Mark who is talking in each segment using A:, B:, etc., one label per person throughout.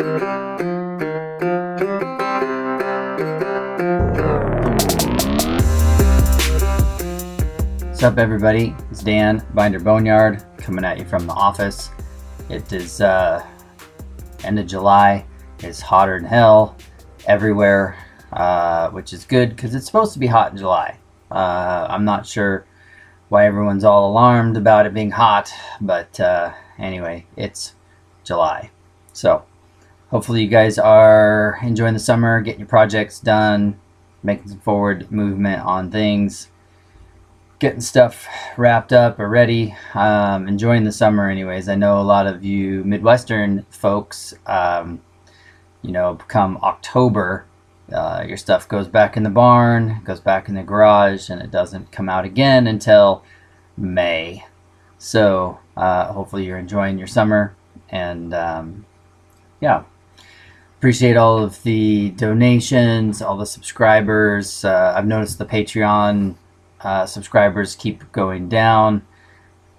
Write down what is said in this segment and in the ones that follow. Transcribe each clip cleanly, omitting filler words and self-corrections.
A: What's up, everybody? It's Dan, Binder Boneyard, coming at you from the office. It is end of July. It's hotter than hell everywhere, which is good because it's supposed to be hot in July. I'm not sure why everyone's all alarmed about it being hot, but anyway, it's July. So hopefully you guys are enjoying the summer, getting your projects done, making some forward movement on things, getting stuff wrapped up or ready, enjoying the summer anyways. I know a lot of you Midwestern folks, come October, your stuff goes back in the barn, goes back in the garage, and it doesn't come out again until May. So hopefully you're enjoying your summer, and appreciate all of the donations, all the subscribers. I've noticed the Patreon subscribers keep going down,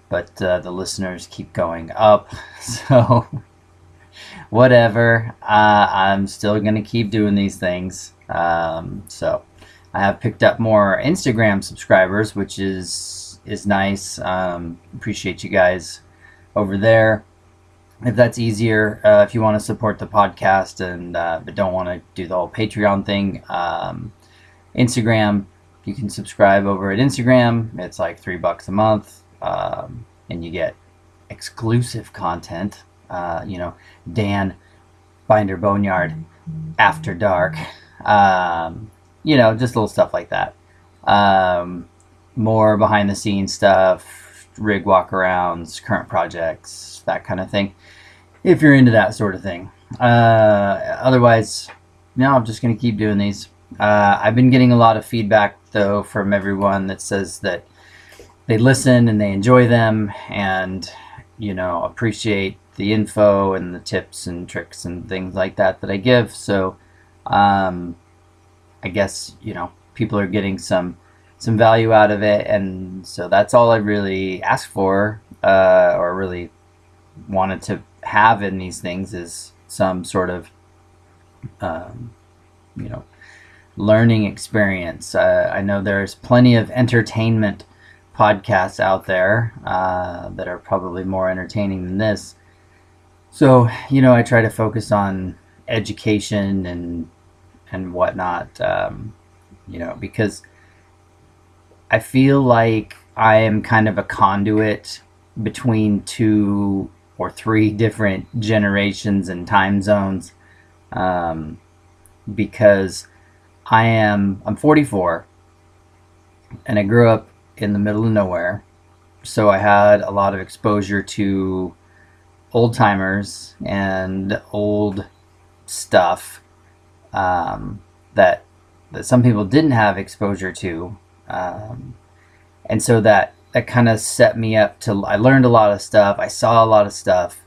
A: but the listeners keep going up. So whatever, I'm still gonna keep doing these things. So I have picked up more Instagram subscribers, which is nice. Appreciate you guys over there. If that's easier, if you want to support the podcast and but don't want to do the whole Patreon thing, Instagram, you can subscribe over at Instagram. It's like $3 a month, and you get exclusive content. Dan Binder Boneyard After Dark. Just little stuff like that. More behind the scenes stuff, rig walkarounds, current projects, that kind of thing, if you're into that sort of thing. Otherwise, no, I'm just going to keep doing these. I've been getting a lot of feedback, though, from everyone that says that they listen and they enjoy them and, appreciate the info and the tips and tricks and things like that I give. So I guess, people are getting some value out of it. And so that's all I really asked for, or really wanted to have in these things, is some sort of, learning experience. I know there's plenty of entertainment podcasts out there that are probably more entertaining than this. So, I try to focus on education and whatnot, because I feel like I am kind of a conduit between 2 or 3 different generations and time zones, because I'm 44, and I grew up in the middle of nowhere, so I had a lot of exposure to old timers and old stuff that some people didn't have exposure to, and so that kind of set me up I learned a lot of stuff, I saw a lot of stuff,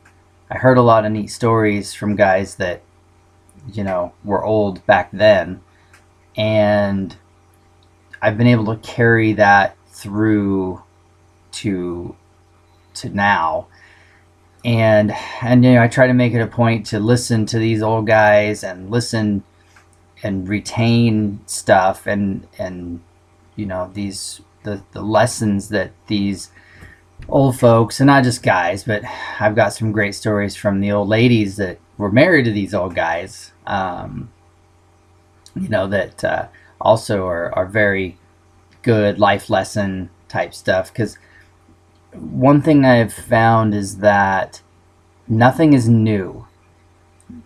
A: I heard a lot of neat stories from guys that were old back then, and I've been able to carry that through to now. And I try to make it a point to listen to these old guys and listen and retain stuff and these the lessons that these old folks, and not just guys, but I've got some great stories from the old ladies that were married to these old guys, that also are very good life lesson type stuff. Because one thing I've found is that nothing is new.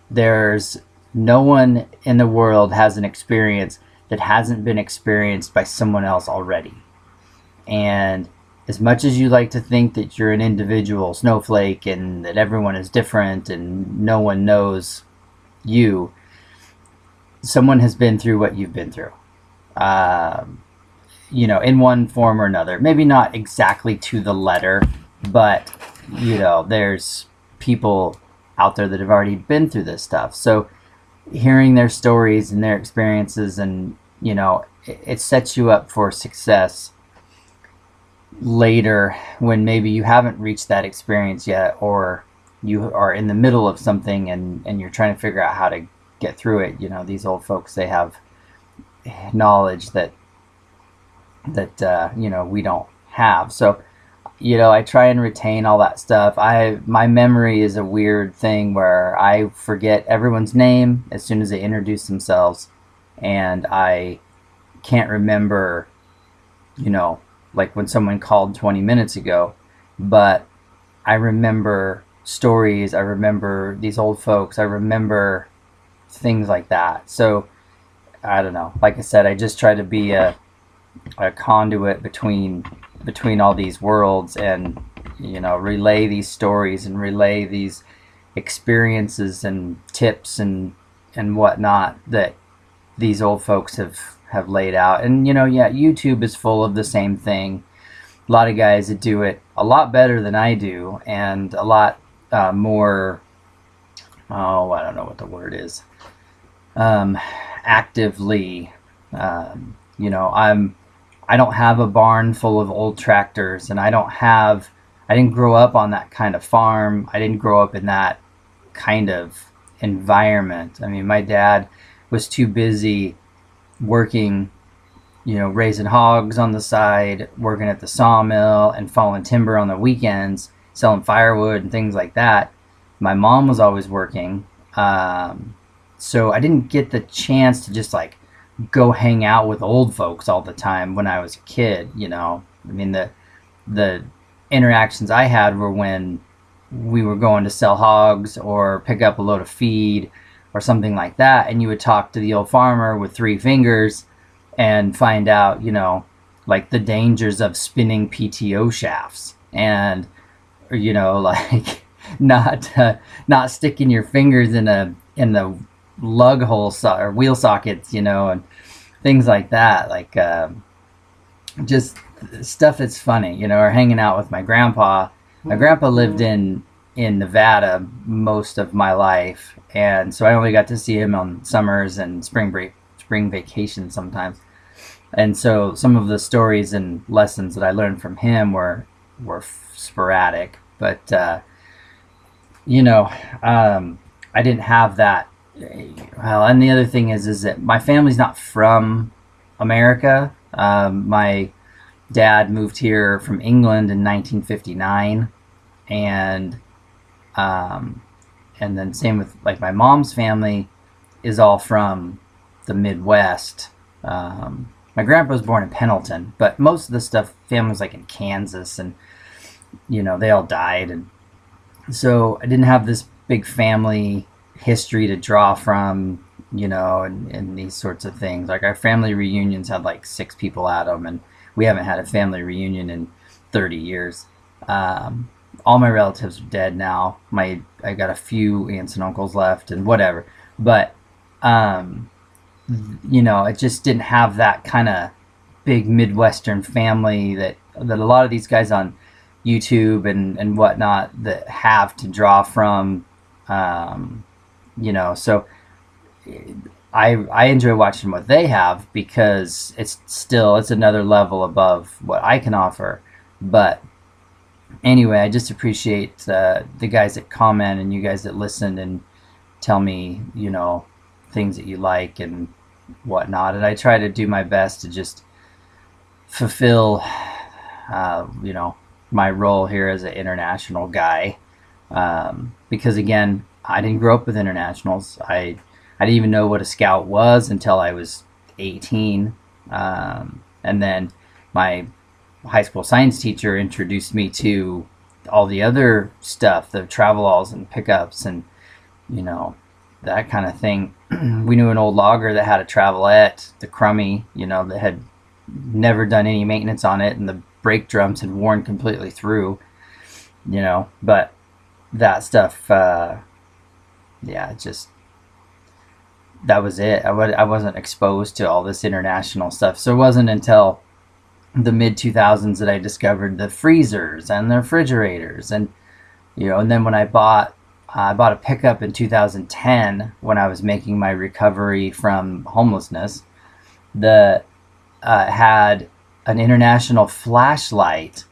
A: There's no one in the world has an experience that hasn't been experienced by someone else already. And as much as you like to think that you're an individual snowflake and that everyone is different and no one knows you, someone has been through what you've been through, in one form or another. Maybe not exactly to the letter, but, there's people out there that have already been through this stuff. So hearing their stories and their experiences, and, it sets you up for success later when maybe you haven't reached that experience yet, or you are in the middle of something and you're trying to figure out how to get through it. These old folks, they have knowledge that we don't have. So I try and retain all that stuff. My memory is a weird thing where I forget everyone's name as soon as they introduce themselves, and I can't remember, like when someone called 20 minutes ago, but I remember stories. I remember these old folks. I remember things like that. So I don't know. Like I said, I just try to be a conduit between all these worlds, and relay these stories and relay these experiences and tips and whatnot that these old folks have laid out. And YouTube is full of the same thing. A lot of guys that do it a lot better than I do, and a lot more, I don't know what the word is, actively. I don't have a barn full of old tractors, and I didn't grow up on that kind of farm. I didn't grow up in that kind of environment. I mean, my dad was too busy working, raising hogs on the side, working at the sawmill and falling timber on the weekends, selling firewood and things like that. My mom was always working. So I didn't get the chance to just like go hang out with old folks all the time when I was a kid. I mean, the interactions I had were when we were going to sell hogs or pick up a load of feed or something like that, and you would talk to the old farmer with 3 fingers and find out, like the dangers of spinning PTO shafts, and like not sticking your fingers in the lug hole or wheel sockets, and things like that. Like just stuff that's funny, or hanging out with my grandpa. My grandpa lived in Nevada most of my life, and so I only got to see him on summers and spring vacation sometimes. And so some of the stories and lessons that I learned from him were sporadic, but I didn't have that. Well, and the other thing is that my family's not from America. My dad moved here from England in 1959, and then same with like my mom's family is all from the Midwest. My grandpa was born in Pendleton, but most of the family's like in Kansas, and they all died, and so I didn't have this big family history to draw from, and these sorts of things. Like our family reunions had like 6 people at them, and we haven't had a family reunion in 30 years. All my relatives are dead now. I got a few aunts and uncles left and whatever, but it just didn't have that kind of big Midwestern family that a lot of these guys on YouTube and whatnot that have to draw from. So I enjoy watching what they have because it's another level above what I can offer. But anyway, I just appreciate the guys that comment and you guys that listen and tell me, things that you like and whatnot. And I try to do my best to just fulfill, my role here as an international guy. Because again, I didn't grow up with internationals. I didn't even know what a scout was until I was 18. And then my high school science teacher introduced me to all the other stuff, the travelalls and pickups and, that kind of thing. We knew an old logger that had a travelette, the Crummy, that had never done any maintenance on it, and the brake drums had worn completely through, but that stuff, that was it. I wasn't exposed to all this international stuff. So it wasn't until the mid 2000s that I discovered the freezers and the refrigerators, and and then when I bought a pickup in 2010 when I was making my recovery from homelessness that had an international flashlight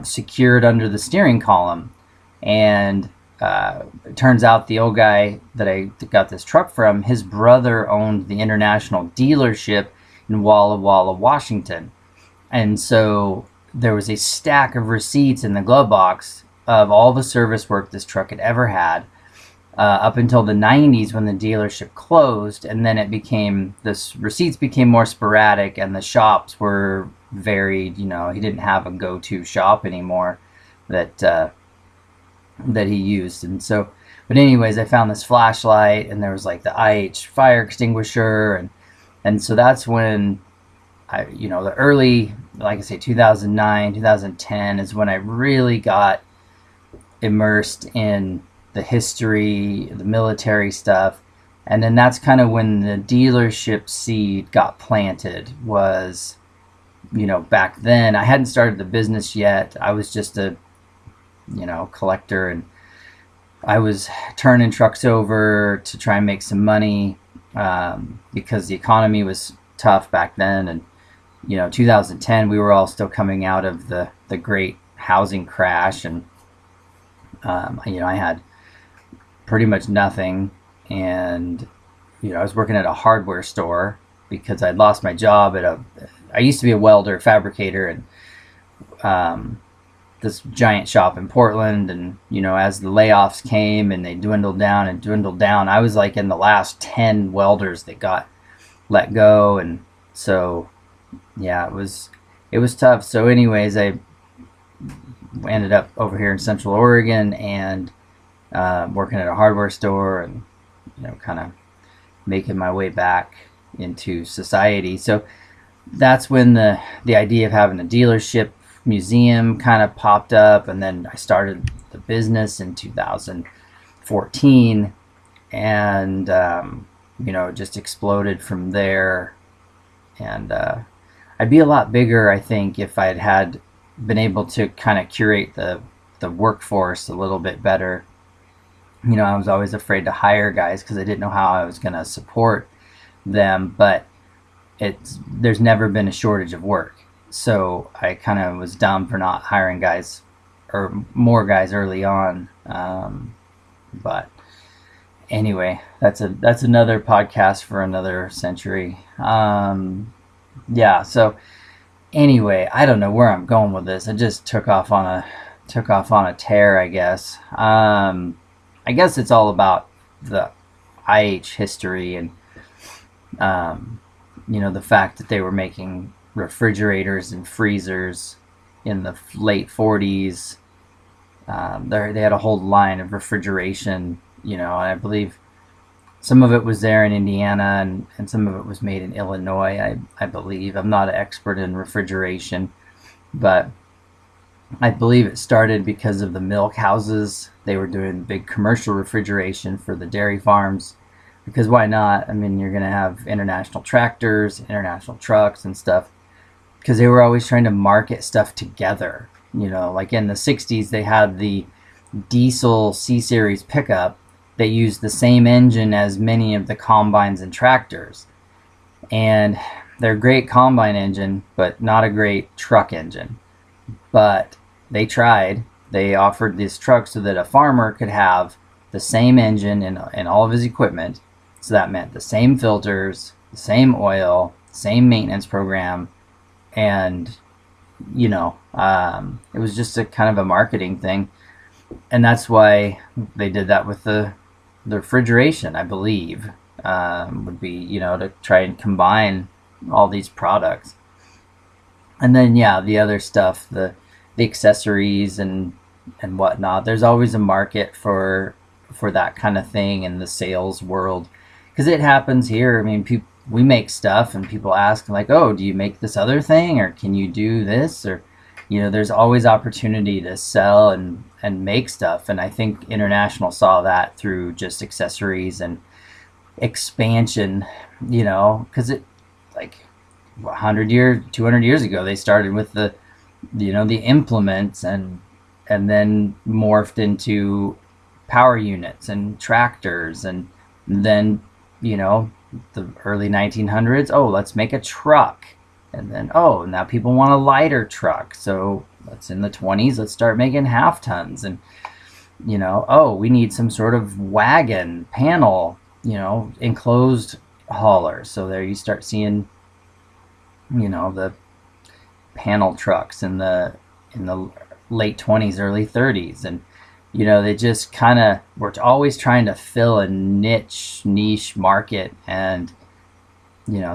A: secured under the steering column, and it turns out the old guy that I got this truck from, his brother owned the international dealership in Walla Walla, Washington. And so there was a stack of receipts in the glove box of all the service work this truck had ever had, up until the 90s when the dealership closed. And then receipts became more sporadic, and the shops were varied. He didn't have a go-to shop anymore that he used. And so, but anyways, I found this flashlight, and there was like the IH fire extinguisher, and so that's when the early, like I say, 2009, 2010 is when I really got immersed in the history, the military stuff. And then that's kind of when the dealership seed got planted. Was, back then I hadn't started the business yet. I was just a, collector, and I was turning trucks over to try and make some money, because the economy was tough back then. And 2010, we were all still coming out of the great housing crash, and I had pretty much nothing. And I was working at a hardware store because I'd lost my job I used to be a welder, fabricator, and this giant shop in Portland. And as the layoffs came and they dwindled down, I was like in the last 10 welders that got let go. And so yeah, it was tough. So anyways, I ended up over here in Central Oregon, and working at a hardware store, and kind of making my way back into society. So that's when the idea of having a dealership museum kind of popped up. And then I started the business in 2014, and it just exploded from there. And I'd be a lot bigger, I think, if I'd had been able to kind of curate the workforce a little bit better. I was always afraid to hire guys because I didn't know how I was going to support them. But there's never been a shortage of work, so I kind of was dumb for not hiring guys or more guys early on. But anyway, that's another podcast for another century. Yeah. So anyway, I don't know where I'm going with this. I just took off on a tear, I guess. I guess it's all about the IH history, and the fact that they were making refrigerators and freezers in the late 40s. They had a whole line of refrigeration, and I believe some of it was there in Indiana, and some of it was made in Illinois, I believe. I'm not an expert in refrigeration, but I believe it started because of the milk houses. They were doing big commercial refrigeration for the dairy farms, because why not? I mean, you're going to have international tractors, international trucks and stuff, because they were always trying to market stuff together. Like in the 60s, they had the diesel C-Series pickup that used the same engine as many of the combines and tractors. And they're a great combine engine, but not a great truck engine. But they tried. They offered this truck so that a farmer could have the same engine in all of his equipment. So that meant the same filters, the same oil, same maintenance program. And, it was just a kind of a marketing thing. And that's why they did that with the refrigeration, I believe, would be, to try and combine all these products. And then, yeah, the other stuff, the accessories and whatnot. There's always a market for that kind of thing in the sales world, because it happens here. I mean, we make stuff, and people ask like, "Oh, do you make this other thing, or can you do this?" Or, there's always opportunity to sell and make stuff. And I think International saw that through just accessories and expansion. Because it, like 100 years, 200 years ago, they started with the implements, and then morphed into power units and tractors, and then the early 1900s, let's make a truck. And then now people want a lighter truck, so let's in the 20s let's start making half tons. And oh, we need some sort of wagon panel, enclosed hauler. So there you start seeing, the panel trucks in the late 20s, early 30s. And, they just kind of were always trying to fill a niche market. And,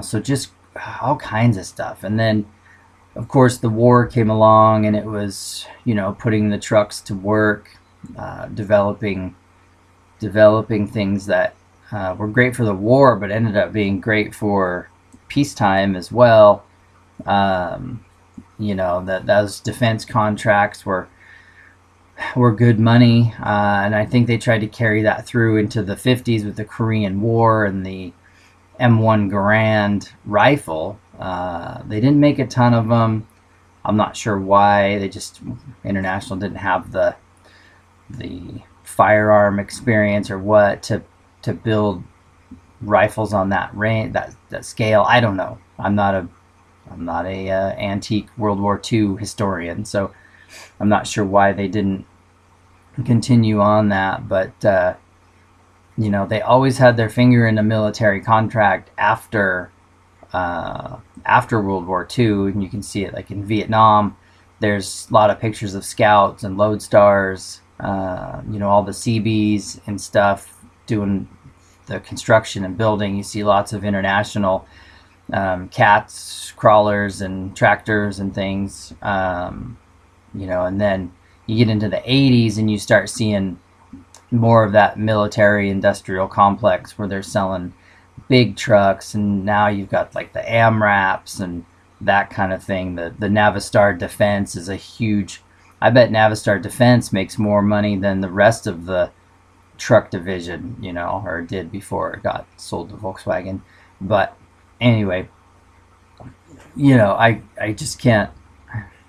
A: so just all kinds of stuff. And then, of course, the war came along, and it was, putting the trucks to work, developing things that were great for the war, but ended up being great for peacetime as well. That those defense contracts were good money, and I think they tried to carry that through into the 50s with the Korean War and the M1 Garand rifle. They didn't make a ton of them. I'm not sure why. International didn't have the firearm experience or what to build rifles on that range, that scale. I don't know. I'm not a antique World War II historian, so I'm not sure why they didn't continue on that. But they always had their finger in a military contract after World War II, and you can see it like in Vietnam. There's a lot of pictures of scouts and lodestars, all the CBs and stuff doing the construction and building. You see lots of international cats, crawlers, and tractors and things, and then you get into the 80s and you start seeing more of that military industrial complex where they're selling big trucks, and now you've got like the AMRAPs and that kind of thing. The Navistar Defense is a huge, I bet Navistar Defense makes more money than the rest of the truck division, or did before it got sold to Volkswagen. But anyway, I just can't,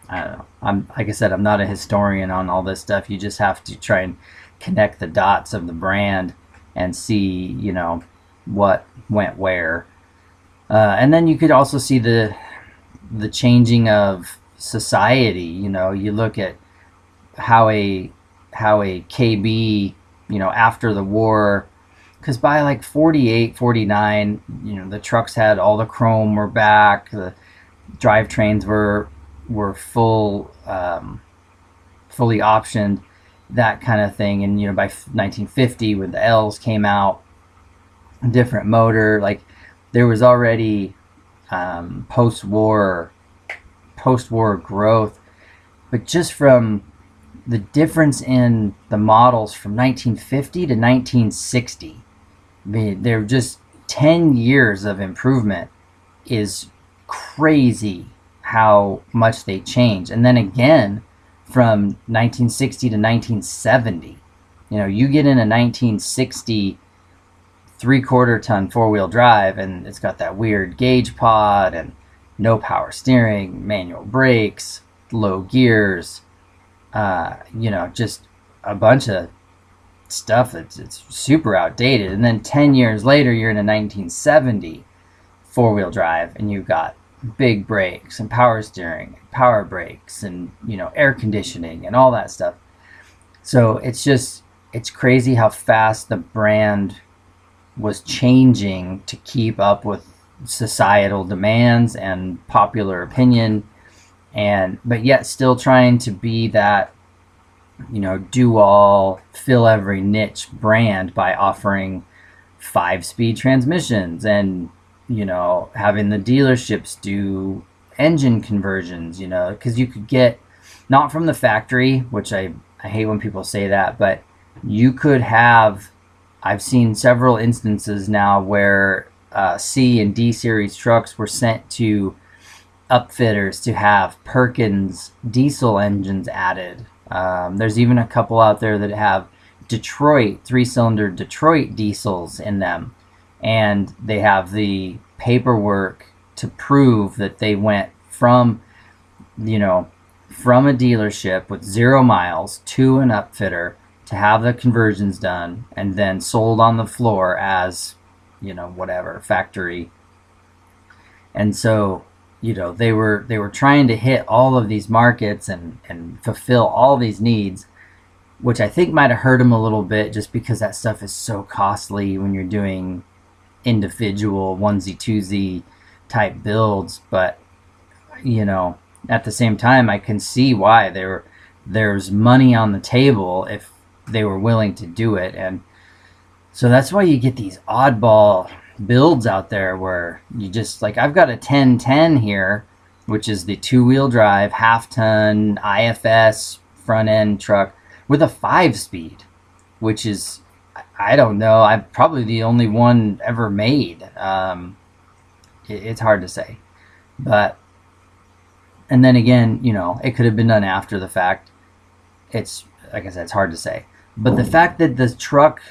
A: I don't know. Like I said, I'm not a historian on all this stuff. You just have to try and connect the dots of the brand and see, what went where. And then you could also see the changing of society. You look at how a KB, after the war, because by like 48, 49, the trucks had all the chrome were back, the drivetrains were fully optioned, that kind of thing. And by 1950, when the L's came out, different motor, like there was already post-war growth. But just from the difference in the models from 1950 to 1960, I mean, they're just 10 years of improvement is crazy how much they change. And then again, from 1960 to 1970, you get in a 1960 3/4 ton 4-wheel drive, and it's got that weird gauge pod and no power steering, manual brakes, low gears, just a bunch of stuff it's super outdated. And then 10 years later, you're in a 1970 4-wheel drive, and you've got big brakes and power steering, power brakes, and air conditioning and all that stuff. So it's crazy how fast the brand was changing to keep up with societal demands and popular opinion, but yet still trying to be that do all, fill every niche brand by offering 5-speed transmissions and having the dealerships do engine conversions, because you could get, not from the factory, which I hate when people say that, but you could have, I've seen several instances now where C and D series trucks were sent to upfitters to have Perkins diesel engines added. There's even a couple out there that have Detroit, 3-cylinder Detroit diesels in them, and they have the paperwork to prove that they went from a dealership with 0 miles to an upfitter to have the conversions done and then sold on the floor as whatever factory. And so they were trying to hit all of these markets and fulfill all these needs, which I think might have hurt him a little bit just because that stuff is so costly when you're doing individual onesie twosie type builds. But at the same time, I can see why there's money on the table if they were willing to do it. And so that's why you get these oddball builds out there where you just, like, I've got a 1010 here, which is the 2-wheel drive half-ton IFS front end truck with a 5-speed, which is, I don't know, I'm probably the only one ever made. It's hard to say, but, and then again, it could have been done after the fact. It's, like I said, it's hard to say, but the fact that the truck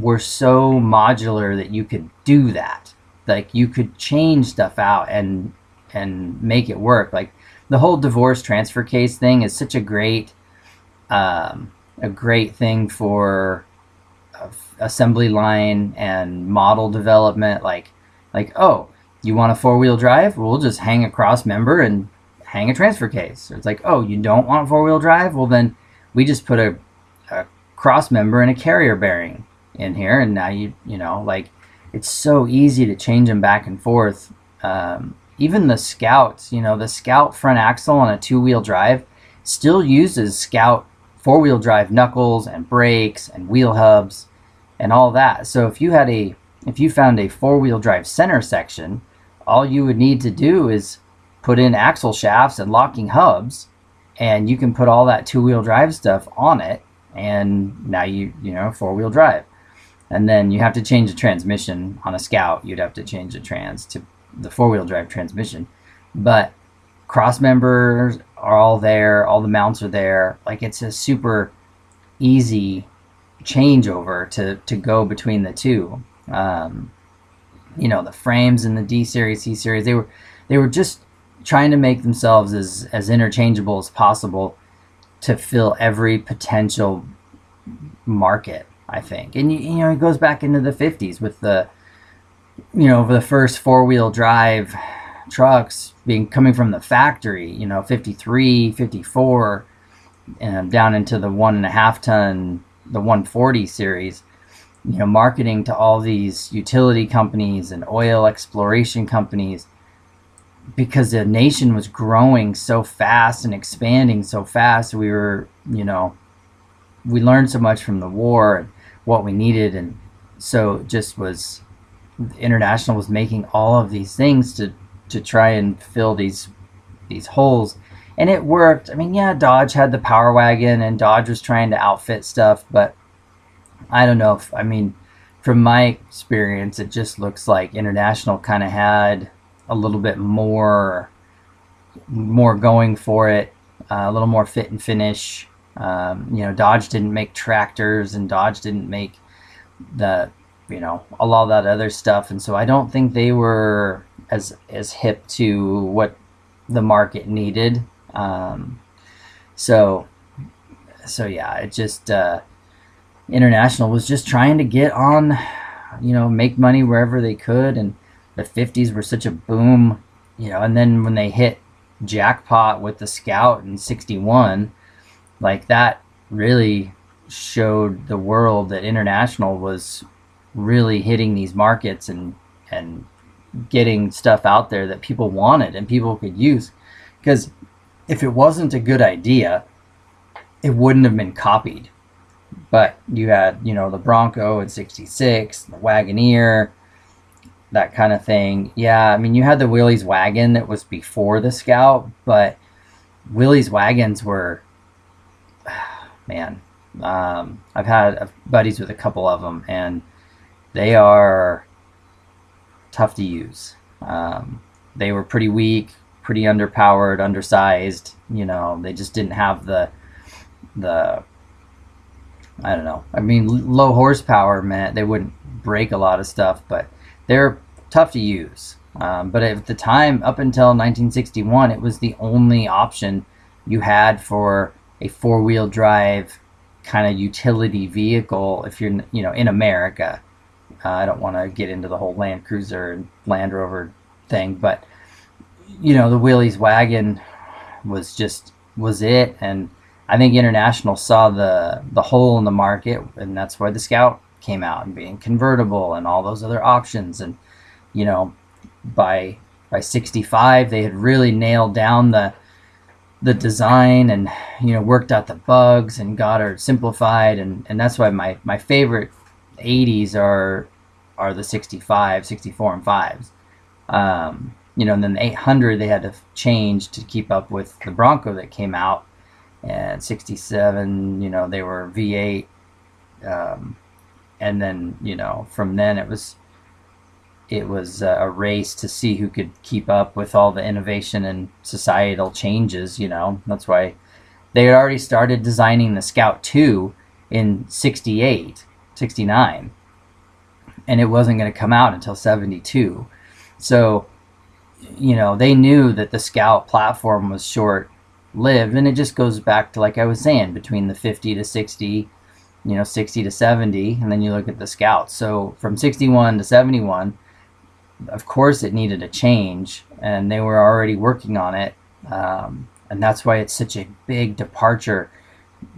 A: were so modular that you could do that, like you could change stuff out and make it work. Like the whole divorce transfer case thing is such a great thing for assembly line and model development. Like, oh, you want a 4-wheel drive? We'll just hang a cross member and hang a transfer case. Or it's like, oh, you don't want 4-wheel drive? Well, then we just put a cross member and a carrier bearing in here, and now like, it's so easy to change them back and forth. Even the Scouts, the Scout front axle on a 2-wheel drive still uses Scout 4-wheel drive knuckles and brakes and wheel hubs and all that. So if you found a 4-wheel drive center section, all you would need to do is put in axle shafts and locking hubs, and you can put all that 2-wheel drive stuff on it, and now 4-wheel drive. And then you have to change the transmission on a Scout. You'd have to change the trans to the 4-wheel drive transmission. But cross members are all there. All the mounts are there. Like, it's a super easy changeover to go between the two. The frames in the D series, C series, they were just trying to make themselves as interchangeable as possible to fill every potential market, I think. And it goes back into the 50s with the first 4-wheel drive trucks coming from the factory, 53, 54, and down into the 1.5 ton, the 140 series, marketing to all these utility companies and oil exploration companies, because the nation was growing so fast and expanding so fast. We learned so much from the war and what we needed, and so it just was, International was making all of these things to try and fill these holes, and it worked. I mean, yeah, Dodge had the Power Wagon, and Dodge was trying to outfit stuff, but I don't know from my experience, it just looks like International kind of had a little bit more going for it, a little more fit and finish. Dodge didn't make tractors, and Dodge didn't make a lot of that other stuff, and so I don't think they were as hip to what the market needed. So yeah, it just International was just trying to get on, make money wherever they could, and the 50s were such a boom, and then when they hit jackpot with the Scout in 61, like, that really showed the world that International was really hitting these markets and getting stuff out there that people wanted and people could use. Because if it wasn't a good idea, it wouldn't have been copied. But you had, the Bronco in 66, the Wagoneer, that kind of thing. Yeah, I mean, you had the Willys wagon that was before the Scout, but Willys wagons were, man, I've had buddies with a couple of them, and they are tough to use. They were pretty weak, pretty underpowered, undersized. They just didn't have the I don't know. I mean, low horsepower meant they wouldn't break a lot of stuff, but they're tough to use. But at the time, up until 1961, it was the only option you had for a 4-wheel drive kind of utility vehicle if you're, in America. I don't want to get into the whole Land Cruiser and Land Rover thing, but the Willys wagon was it, and I think International saw the hole in the market, and that's why the Scout came out and being convertible and all those other options. And you know, by 65, they had really nailed down the design and worked out the bugs and got her simplified. And that's why my favorite 80s are the 65, 64 and 5s. And then the 800 they had to change to keep up with the Bronco that came out. And 67, they were V8. And then, from then it was a race to see who could keep up with all the innovation and societal changes. That's why they had already started designing the Scout 2 in 68, 69. And it wasn't going to come out until 72. So, they knew that the Scout platform was short-lived. And it just goes back to, like I was saying, between the 50 to 60, 60 to 70. And then you look at the Scout. So from 61 to 71, of course it needed a change. And they were already working on it. And that's why it's such a big departure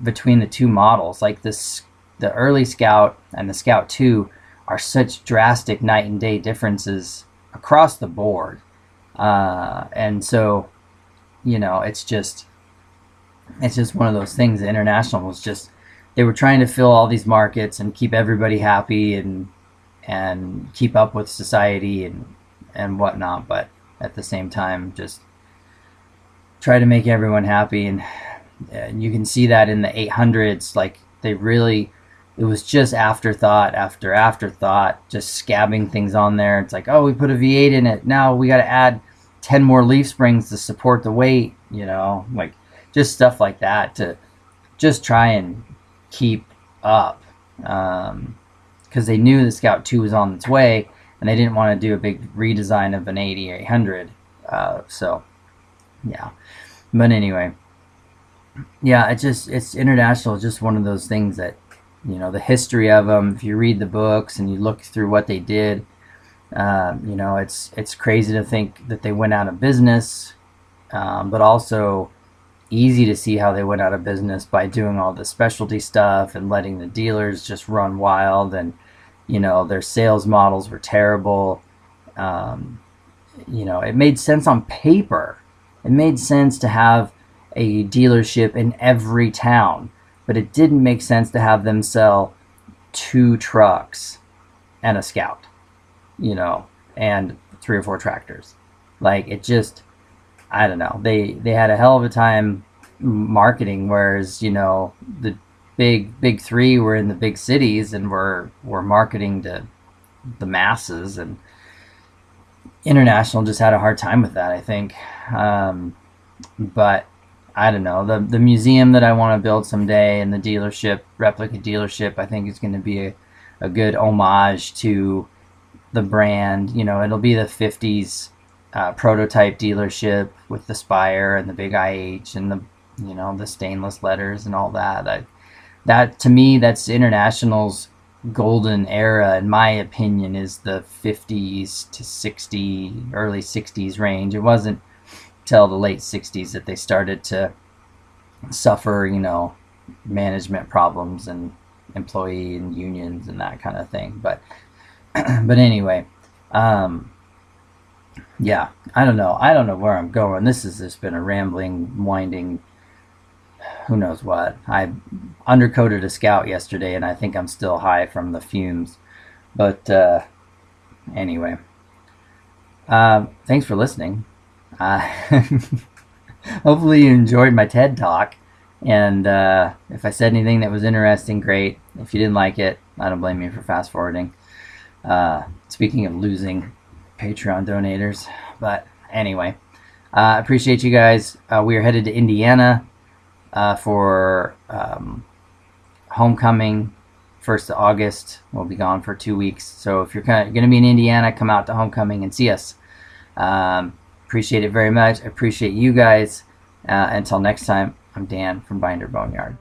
A: between the two models. Like the early Scout and the Scout 2 are such drastic night and day differences across the board. And so, it's just one of those things. The International was just, they were trying to fill all these markets and keep everybody happy and keep up with society and whatnot. But at the same time, just try to make everyone happy. And you can see that in the 800s, like it was just afterthought after afterthought, just scabbing things on there. It's like, oh, we put a V8 in it. Now we got to add 10 more leaf springs to support the weight, like just stuff like that to just try and keep up. Because they knew the Scout 2 was on its way and they didn't want to do a big redesign of an 80 or 800. So, yeah. But anyway, yeah, it's International is just one of those things that, the history of them, if you read the books and you look through what they did, it's crazy to think that they went out of business, but also easy to see how they went out of business by doing all the specialty stuff and letting the dealers just run wild. And, their sales models were terrible. It made sense on paper. It made sense to have a dealership in every town. But it didn't make sense to have them sell 2 trucks and a Scout, and 3 or 4 tractors. Like, it just, I don't know. They had a hell of a time marketing, whereas, the big 3 were in the big cities and were marketing to the masses. And International just had a hard time with that, I think. But I don't know, the museum that I want to build someday and the replica dealership, I think is going to be a good homage to the brand. It'll be the 50s prototype dealership with the spire and the big IH and the stainless letters and all that. That to me, that's International's golden era, in my opinion, is the 50s to 60, early 60s range. It wasn't till the late 60s that they started to suffer, management problems and employee and unions and that kind of thing. But anyway, yeah, I don't know where I'm going. This has just been a rambling, winding, who knows what. I undercoated a Scout yesterday and I think I'm still high from the fumes. But anyway, thanks for listening. Hopefully you enjoyed my TED Talk, and if I said anything that was interesting, great. If you didn't like it, I don't blame you for fast forwarding. Speaking of losing Patreon donators, but anyway, I appreciate you guys. We are headed to Indiana for homecoming, 1st of August. We'll be gone for 2 weeks, so if you're going to be in Indiana, come out to homecoming and see us. Appreciate it very much. I appreciate you guys. Until next time, I'm Dan from Binder Boneyard.